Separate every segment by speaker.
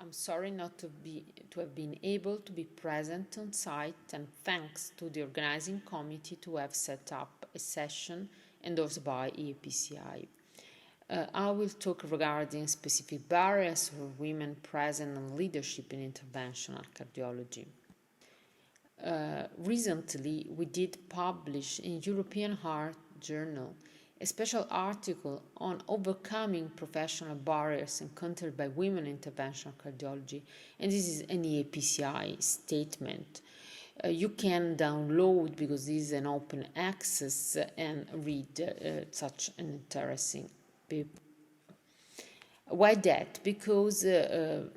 Speaker 1: I'm sorry not to have been able to be present on site, and thanks to the organizing committee to have set up a session endorsed by EAPCI. I will talk regarding specific barriers for women present in leadership in interventional cardiology. Recently, we did publish in European Heart Journal a special article on overcoming professional barriers encountered by women in interventional cardiology, and this is an EAPCI statement. You can download, because this is an open access, and read such an interesting paper. Why that? Because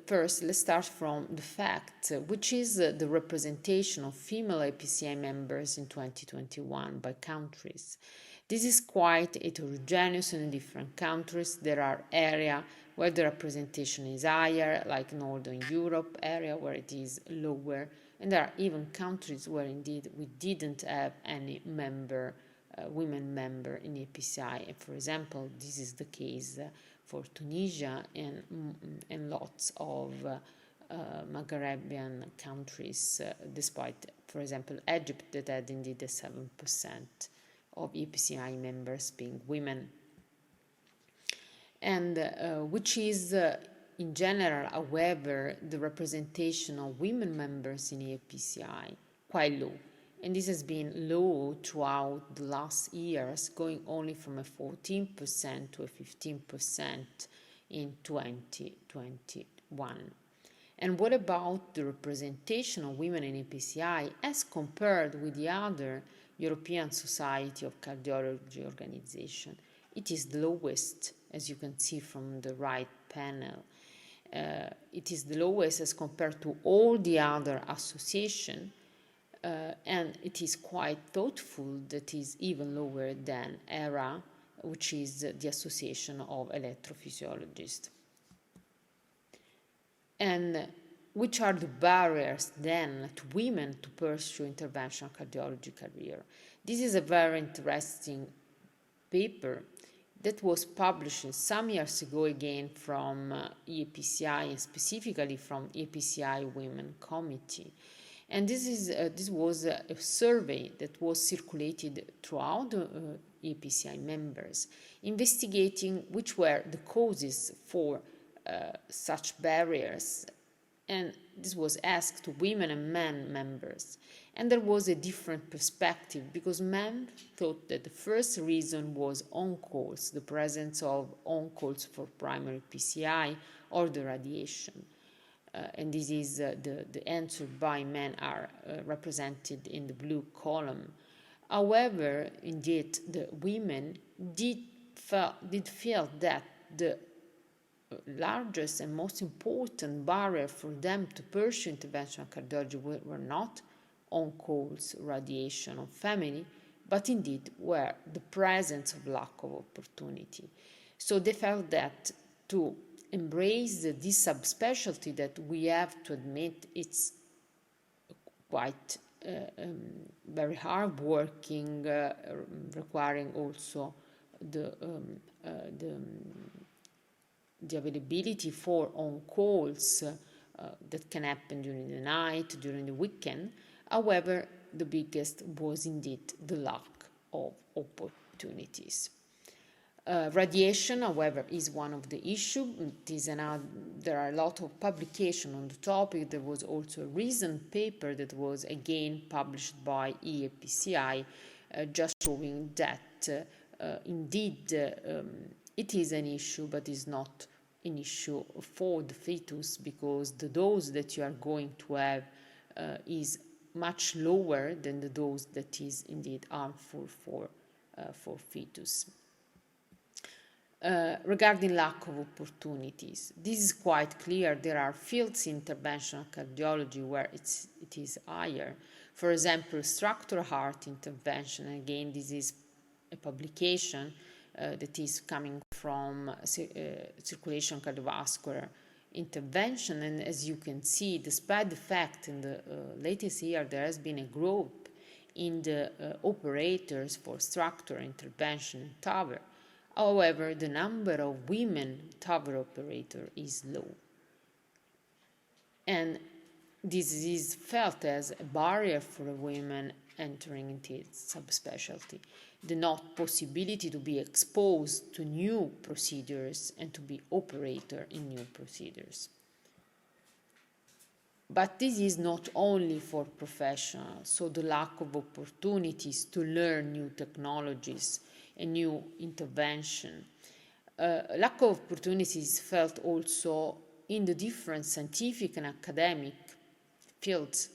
Speaker 1: first, let's start from the fact, which is the representation of female APCI members in 2021 by countries. This is quite heterogeneous in different countries. There are areas where the representation is higher, like Northern Europe area where it is lower, and there are even countries where indeed we didn't have any women member in APCI. And for example, this is the case for Tunisia and lots of Maghrebian countries, despite, for example, Egypt, that had indeed 7% of EPCI members being women. And which is, in general, however, the representation of women members in EPCI quite low. And this has been low throughout the last years, going only from a 14% to a 15% in 2021. And what about the representation of women in EPCI as compared with the other European Society of Cardiology organization? It is the lowest, as you can see from the right panel. It is the lowest as compared to all the other associations. And it is quite thoughtful that is even lower than ERA, which is the Association of Electrophysiologists. And which are the barriers then to women to pursue interventional cardiology career? This is a very interesting paper that was published some years ago again from EAPCI, and specifically from EAPCI Women Committee. And this was a survey that was circulated throughout the EAPCI members, investigating which were the causes for such barriers. And this was asked to women and men members. And there was a different perspective, because men thought that the first reason was on-calls, the presence of on-calls for primary PCI or the radiation. And this is the answer by men are represented in the blue column. However, indeed, the women did feel that the largest and most important barrier for them to pursue interventional cardiology were not on-calls, radiation, or family, but indeed were the presence of lack of opportunity. So they felt that to embrace this subspecialty that we have to admit it's quite very hard working, requiring also the availability for on-calls that can happen during the night, during the weekend. However, the biggest was indeed the lack of opportunities. Radiation, however, is one of the issues. There are a lot of publications on the topic. There was also a recent paper that was again published by EAPCI, just showing that indeed it is an issue, but is not an issue for the fetus, because the dose that you are going to have is much lower than the dose that is indeed harmful for fetus. Regarding lack of opportunities, this is quite clear. There are fields in interventional cardiology where it is higher. For example, structural heart intervention. Again, this is a publication that is coming from circulation cardiovascular intervention. And as you can see, despite the fact in the latest year there has been a growth in the operators for structural intervention in TAVR, however, the number of women TAVR operator is low. And this is felt as a barrier for women entering into its subspecialty. The not possibility to be exposed to new procedures and to be operator in new procedures. But this is not only for professionals, so the lack of opportunities to learn new technologies and new intervention. Lack of opportunities felt also in the different scientific and academic fields.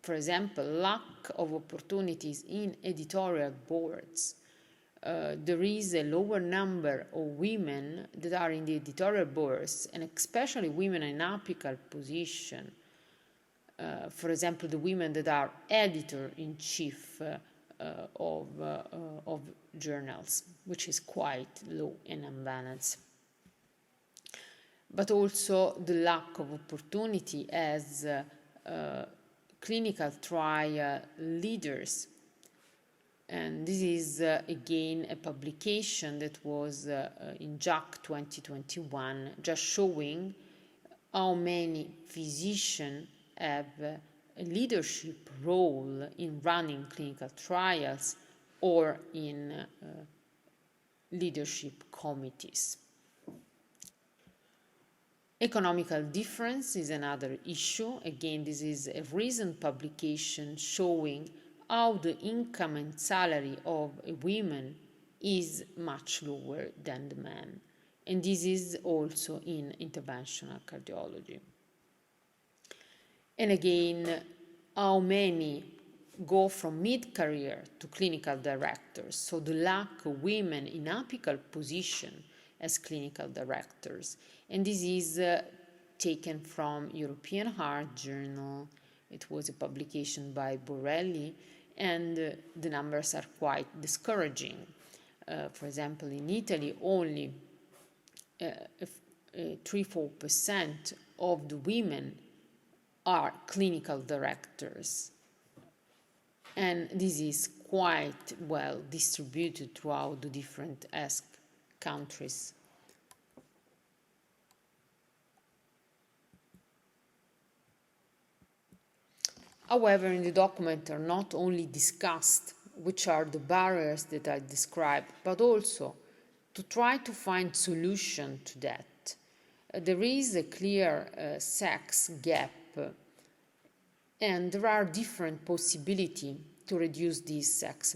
Speaker 1: For example, lack of opportunities in editorial boards. There is a lower number of women that are in the editorial boards, and especially women in apical position. For example, the women that are editor-in-chief of journals, which is quite low and unbalanced. But also the lack of opportunity as clinical trial leaders. And this is again a publication that was in JAC 2021, just showing how many physicians have a leadership role in running clinical trials or in leadership committees. Economical difference is another issue. Again, this is a recent publication showing how the income and salary of a woman is much lower than the man. And this is also in interventional cardiology. And again, how many go from mid-career to clinical directors, so the lack of women in apical position as clinical directors. And this is taken from European Heart Journal. It was a publication by Borelli, and the numbers are quite discouraging. For example, in Italy, only 3-4% of the women are clinical directors. And this is quite well distributed throughout the different ESC countries. However, in the document are not only discussed which are the barriers that I described, but also to try to find solution to that. There is a clear sex gap, and there are different possibilities to reduce this sex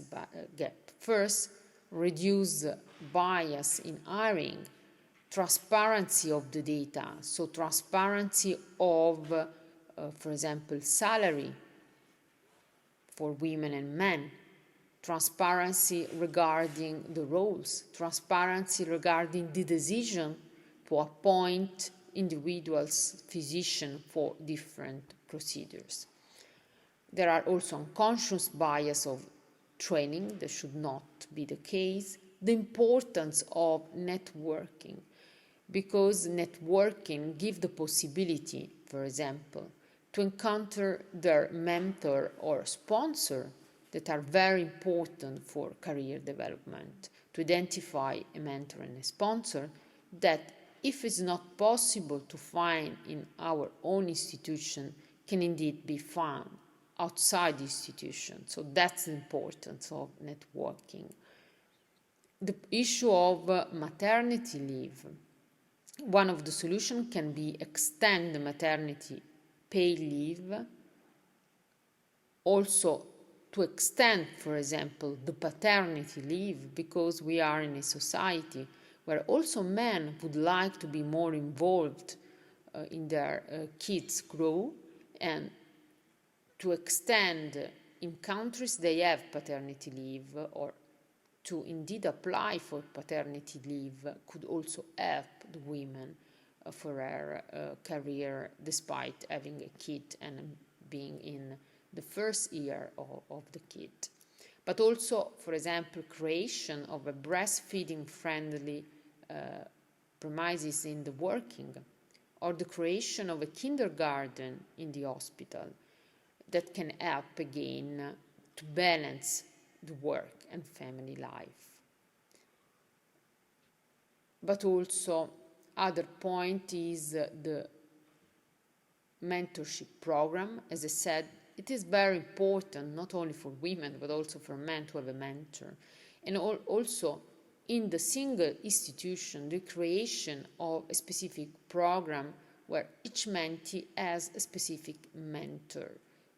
Speaker 1: gap. First, reduce bias in hiring, transparency of the data, so transparency of, for example, salary for women and men, transparency regarding the roles, transparency regarding the decision to appoint individuals physicians for different procedures. There are also unconscious bias of training. That should not be the case. The importance of networking, because networking gives the possibility, for example, to encounter their mentor or sponsor that are very important for career development, to identify a mentor and a sponsor that, if it's not possible to find in our own institution, can indeed be found outside the institution. So that's the importance of networking. The issue of maternity leave. One of the solutions can be extend the maternity paid leave, also to extend, for example, the paternity leave, because we are in a society where also men would like to be more involved in their kids' growth, and to extend in countries they have paternity leave, or to indeed apply for paternity leave, could also help the women for her career despite having a kid and being in the first year of the kid. But also, for example, creation of a breastfeeding friendly premises in the working, or the creation of a kindergarten in the hospital that can help again to balance the work and family life. But also, other point is the mentorship program. As I said, it is very important not only for women but also for men to have a mentor. And also in the single institution, the creation of a specific program where each mentee has a specific mentor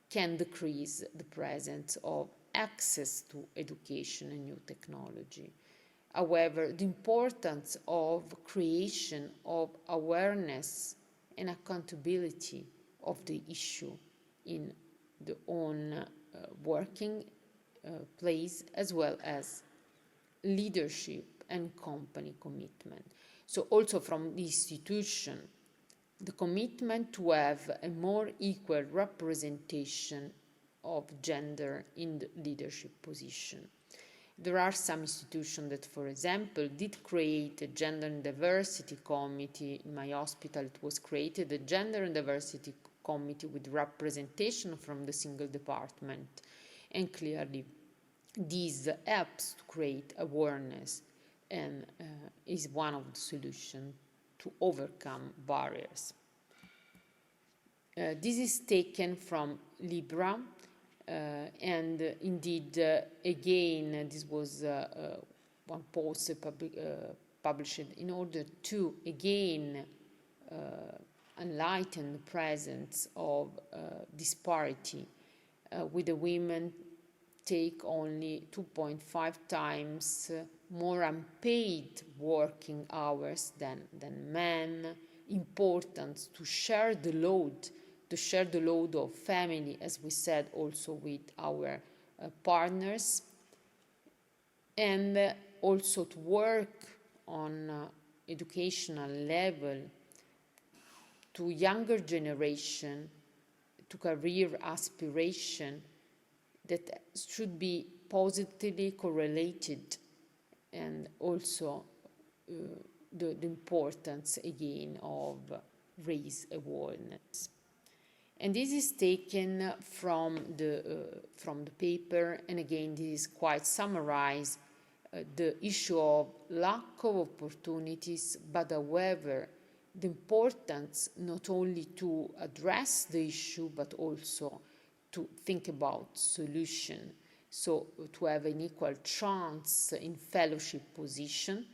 Speaker 1: can decrease the presence of access to education and new technology. However, the importance of creation of awareness and accountability of the issue in the own working place, as well as leadership and company commitment. So also from the institution, the commitment to have a more equal representation of gender in the leadership position. There are some institutions that, for example, did create a gender and diversity committee. In my hospital, it was created a gender and diversity committee with representation from the single department. And clearly, this helps to create awareness and is one of the solutions to overcome barriers. This is taken from Libra, and indeed, again, this was one post published in order to, again, enlighten the presence of disparity, with the women take only 2.5 times more unpaid working hours than men. Important to share the load of family, as we said, also with our partners, and also to work on educational level to younger generation, to career aspiration that should be positively correlated, and also the importance again of raise awareness. And this is taken from the paper, and again this is quite summarized, the issue of lack of opportunities, but however the importance not only to address the issue but also to think about solution. So to have an equal chance in fellowship position,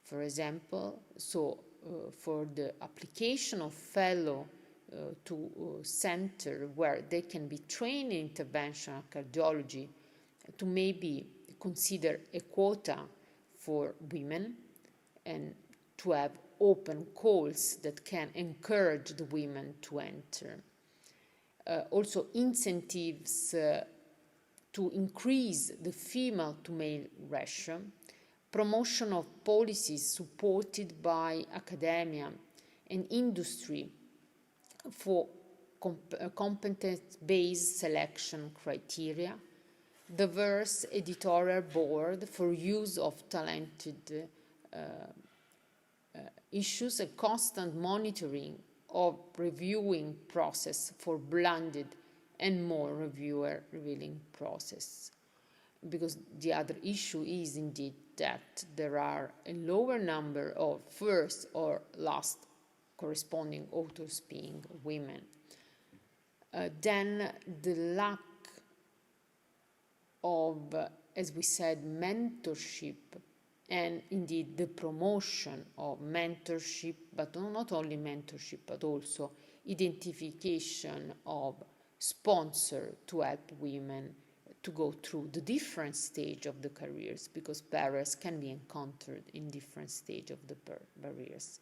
Speaker 1: for example, so for the application of fellow to center where they can be trained in interventional cardiology, to maybe consider a quota for women and to have open calls that can encourage the women to enter. Also incentives to increase the female to male ratio, promotion of policies supported by academia and industry for competence-based selection criteria, diverse editorial board for use of talented issues, a constant monitoring of reviewing process for blended and more reviewer revealing process. Because the other issue is indeed that there are a lower number of first or last corresponding authors being women. Then the lack of, as we said, mentorship, and indeed the promotion of mentorship, but not only mentorship, but also identification of sponsor to help women to go through the different stage of the careers, because barriers can be encountered in different stage of the barriers.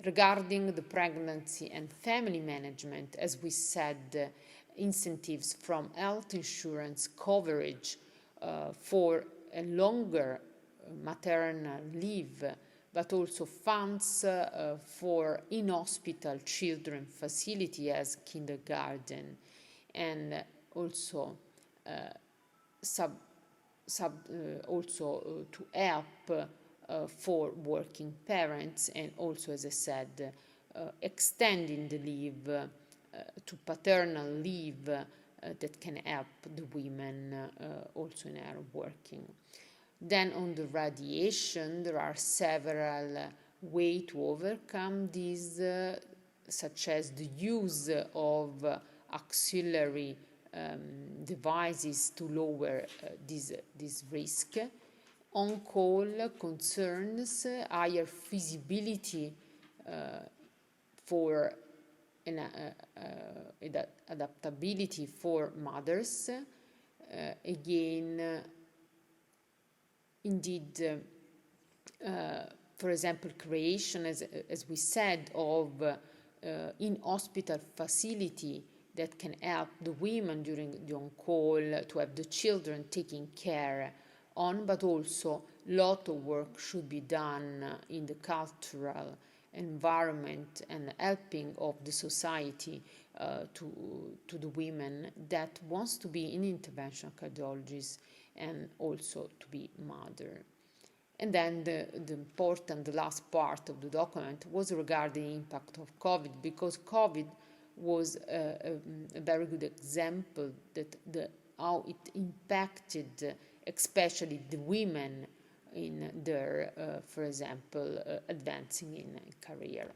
Speaker 1: Regarding the pregnancy and family management, as we said, incentives from health insurance coverage for a longer maternal leave, but also funds for in-hospital children facility as kindergarten, and also also to help for working parents, and also, as I said, extending the leave to paternal leave that can help the women also in their working. Then on the radiation, there are several ways to overcome this such as the use of auxiliary devices to lower this risk. On-call concerns higher feasibility for adaptability for mothers. Again, indeed, for example, creation, as we said, of in-hospital facility that can help the women during the on-call to have the children taken care on, but also a lot of work should be done in the cultural environment and helping of the society to the women that wants to be in interventional cardiologists and also to be mother. And then the last part of the document was regarding the impact of COVID, because COVID was a very good example that how it impacted especially the women in their, for example, advancing in career.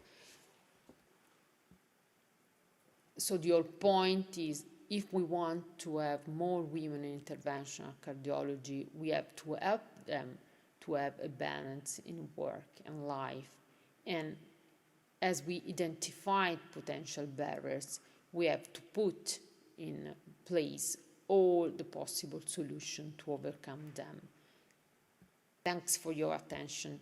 Speaker 1: So the whole point is, if we want to have more women in interventional cardiology, we have to help them to have a balance in work and life. And as we identified potential barriers, we have to put in place all the possible solutions to overcome them. Thanks for your attention.